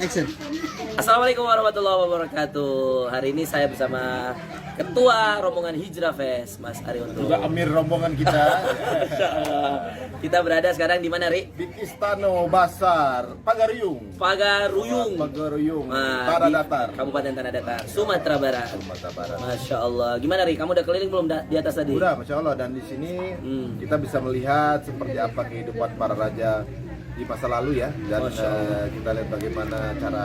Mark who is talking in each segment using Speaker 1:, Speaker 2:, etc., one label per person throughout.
Speaker 1: Action.
Speaker 2: Assalamualaikum warahmatullahi wabarakatuh. Hari ini saya bersama Ketua Rombongan Hijrah Fest, Mas Ariwanto.
Speaker 3: Juga Amir rombongan kita.
Speaker 2: Masya Allah. Kita berada sekarang di mana, Ri?
Speaker 3: Di Istano Basar, Pagaruyung.
Speaker 2: Pagaruyung.
Speaker 3: Pagaruyung,
Speaker 2: Nah,
Speaker 3: Tanah
Speaker 2: di
Speaker 3: Datar.
Speaker 2: Kabupaten Tanah Datar, Sumatera Barat.
Speaker 3: Sumatera Barat.
Speaker 2: Masya Allah. Gimana, Ri? Kamu udah keliling belum di atas tadi?
Speaker 3: Udah, Masya Allah. Dan di sini kita bisa melihat seperti apa kehidupan para raja di masa lalu ya. Dan
Speaker 2: Masya Allah.
Speaker 3: kita lihat bagaimana cara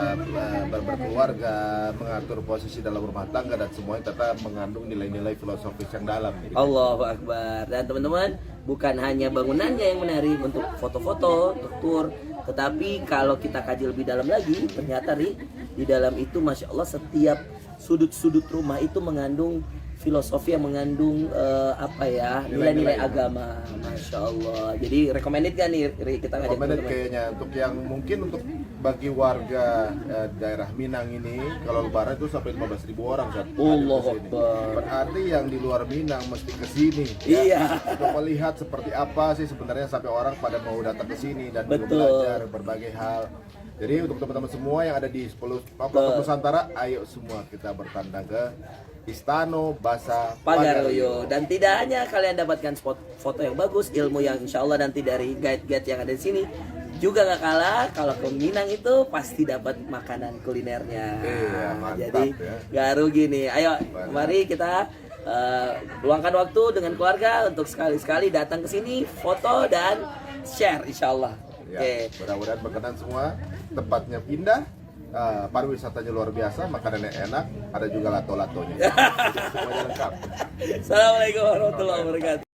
Speaker 3: berkeluarga, mengatur posisi dalam rumah tangga, dan semuanya tetap mengandung nilai-nilai filosofis yang dalam.
Speaker 2: Allahu Akbar. Dan teman-teman, bukan hanya bangunannya yang menarik untuk foto-foto, untuk tour, tetapi kalau kita kaji lebih dalam lagi, ternyata Ri, di dalam itu Masya Allah setiap sudut-sudut rumah itu mengandung filosofi yang mengandung nilai-nilai agama. Masya Allah. Jadi recommended kan nih Ri, kita ngajak
Speaker 3: Recommended
Speaker 2: teman-teman?
Speaker 3: kayaknya untuk yang mungkin untuk bagi warga daerah Minang ini, kalau lebaran itu sampai 15.000 orang saat
Speaker 2: Allahu
Speaker 3: hadir ke sini.
Speaker 2: Akbar.
Speaker 3: Berarti yang di luar Minang mesti ke sini
Speaker 2: Iya.
Speaker 3: untuk melihat seperti apa sih sebenarnya sampai orang pada mau datang ke sini dan juga
Speaker 2: Betul.
Speaker 3: belajar berbagai hal. Jadi untuk teman-teman semua yang ada di 10 pelosok Nusantara, ayo semua kita bertandang ke Istano Basar
Speaker 2: Pagaruyung. Dan tidak hanya kalian dapatkan spot foto yang bagus, ilmu yang insya Allah nanti dari guide-guide yang ada di sini, juga gak kalah kalau ke Minang itu pasti dapat makanan kulinernya.
Speaker 3: Iya, mantap,
Speaker 2: Jadi
Speaker 3: ya.
Speaker 2: gak rugi nih. Ayo, mari kita luangkan waktu dengan keluarga untuk sekali-sekali datang ke sini, foto dan share insya Allah.
Speaker 3: Ya,
Speaker 2: Oke.
Speaker 3: mudah-mudahan berkenan semua. Tempatnya indah, pariwisatanya luar biasa, makanannya enak, ada juga lato-latonya. Semuanya lengkap.
Speaker 2: Assalamualaikum warahmatullahi wabarakatuh.